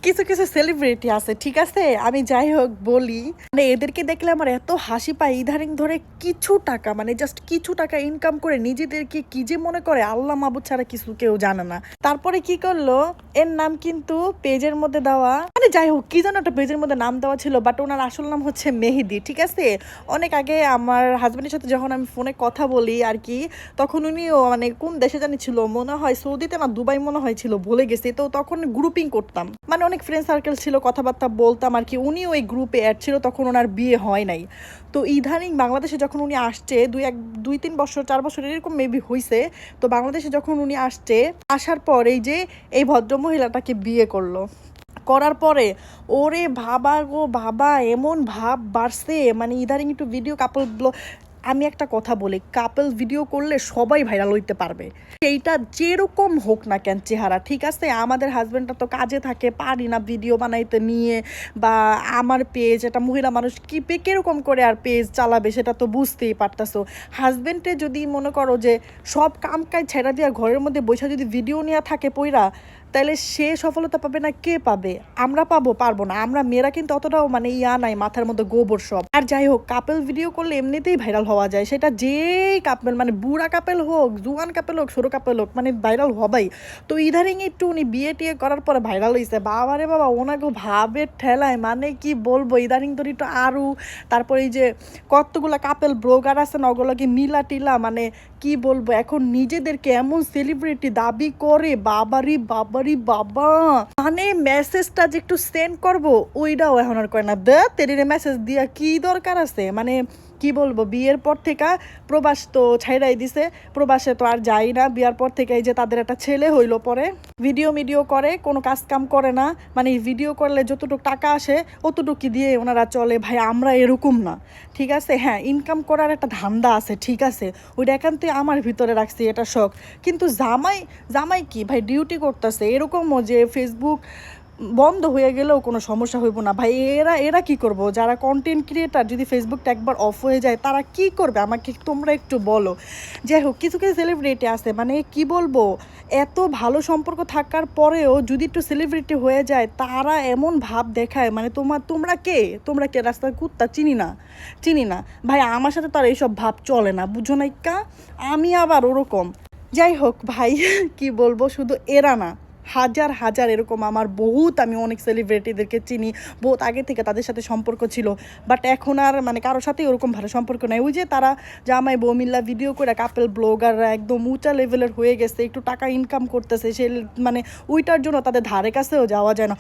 কিছু কিছু সেলিব্রিটি আছে, ঠিক আছে? আমি যাই হোক বলি, মানে এদেরকে দেখলে আমার এত হাসি পায়। ইদানিং ধরে কিছু টাকা, মানে জাস্ট কিছু টাকা ইনকাম করে নিজেদেরকে কি যে মনে করে আল্লাহ মাবুদ ছাড়া কিছু কেউ জানে না। তারপরে কি করলো, এর নাম কিন্তু পেজের মধ্যে দেওয়া, মানে যাই হোক কি যেন একটা পেজের মধ্যে নাম দেওয়া ছিল, বাট ওনার আসল নাম হচ্ছে মেহেদি, ঠিক আছে? অনেক আগে আমার হাজবেন্ডের সাথে যখন আমি ফোনে কথা বলি আর কি, তখন উনিও মানে কোন দেশে জানি ছিল, মনে হয় সৌদিতে না দুবাই মনে হয় ছিল, ভুলে গেছি। তো তখন গ্রুপিং করতাম, মানে অনেক ফ্রেন্ড সার্কেল ছিল, কথাবার্তা বলতাম আর কি। উনিও ওই গ্রুপে অ্যাড ছিল, তখন ওনার বিয়ে হয় নাই। তো ইদানিং বাংলাদেশে যখন উনি আসছে, দুই তিন বছর 4 বছর এরকম মেবি হয়েছে। তো বাংলাদেশে যখন উনি আসছে, আসার পর এই যে এই ভদ্রমহিলাটাকে বিয়ে করলো। করার পরে ওরে বাবা গো বাবা, এমন ভাব বাড়ছে, মানে ইদানিং একটু ভিডিও কাপল, আমি একটা কথা বলি, কাপল ভিডিও করলে সবাই ভাইরাল হইতে পারবে, সেইটা যেরকম হোক না কেন চেহারা, ঠিক আছে? আমাদের হাজব্যান্ডটা তো কাজে থাকে, পারি না ভিডিও বানাইতে নিয়ে, বা আমার পেজ, এটা মহিলা মানুষ কি কিরকম করে আর পেজ চালাবে সেটা তো বুঝতেই পারতাছো। হাজব্যান্ডে যদি মনে করো যে সব কাম কাজ ছেড়া দিয়া ঘরের মধ্যে বসে যদি ভিডিও নেওয়া থাকে পইরা, তাহলে সে সফলতা পাবে না কে পাবে? আমরা পারবো না। আমরা মেয়েরা কিন্তু অতটাও মানে নাই, মাথার মধ্যে গোবর সব। আর যাই হোক, কাপেল ভিডিও করলে এমনিতেই ভাইরাল হওয়া যায়, সেটা যেই কাপেল, মানে বুড়া কাপেল হোক, জুয়ান কাপেল হোক, ছোট কাপেল হোক, মানে ভাইরাল হবাই। তো ইদারিং একটু উনি বিয়ে টিয়ে করার পরে ভাইরাল হয়েছে, বাবারে বাবা, ওনাকে ভাবের ঠেলায়, মানে কি বলবো, ইদারিং তো একটু আরও। তারপরে এই যে কতগুলা কাপেল ব্লগার আছে না, ওগুলোকে মিলা টিলা, মানে কি বলবো, এখন নিজেদেরকে এমন সেলিব্রিটি দাবি করে, বাবারি বাবারি বাবা, মানে মেসেজটা যে একটু সেন্ড করবো ওইটাও এখন আর করে না। তেরিরে মেসেজ দিয়া কি দরকার আছে? মানে কি বলবো, বিয়ের পর থেকে প্রবাস তো ছাইড়াই দিছে, প্রবাসে তো আর যাই না। বিয়ার পর থেকে এই যে তাদের একটা ছেলে হইলো, পরে ভিডিও করে, কোনো কাজ কাম করে না, মানে ভিডিও করলে যতটুকু টাকা আসে অতটুকু দিয়ে ওনারা চলে। ভাই আমরা এরকম না, ঠিক আছে? হ্যাঁ, ইনকাম করার একটা ধান্দা আছে, ঠিক আছে, ওইটা একান্তই আমার ভিতরে রাখছি, এটা শখ। কিন্তু জামাই জামাই কি ভাই ডিউটি করতেছে, এরকমও যে ফেসবুক বন্ধ হয়ে গেলেও কোনো সমস্যা হইব না ভাই। এরা এরা কি করব, যারা কন্টেন্ট ক্রিয়েটার, যদি ফেসবুকটা একবার অফ হয়ে যায় তারা কি করবে আমাকে তোমরা একটু বলো। যাই হোক, কিছু কিছু সেলিব্রিটি আছে, মানে কি বলবো, এত ভালো সম্পর্ক থাকার পরেও যদি একটু সেলিব্রিটি হয়ে যায় তারা এমন ভাব দেখায়, মানে তোমরা কে রাস্তার কুত্তা, চিনি না ভাই। আমার সাথে তো আর এইসব ভাব চলে না, বুঝো না ইক্কা? আমি আবার ওরকম। যাই হোক ভাই, কি বলবো, শুধু এরা না, হাজার হাজার এরকম আমার বহুত, আমি অনেক সেলিব্রিটিদেরকে চিনি, বহুত আগে থেকে তাদের সাথে সম্পর্ক ছিল, বাট এখন আর মানে কারোর সাথে ওরকম ভালো সম্পর্ক নাই। ওই যে তারা জামাই বউ মিল্লা ভিডিও করে কাপেল ব্লগাররা একদম উঁচা লেভেলের হয়ে গেছে, একটু টাকা ইনকাম করতেছে, সে মানে ওইটার জন্য তাদের ধারে কাছেও যাওয়া যায় না।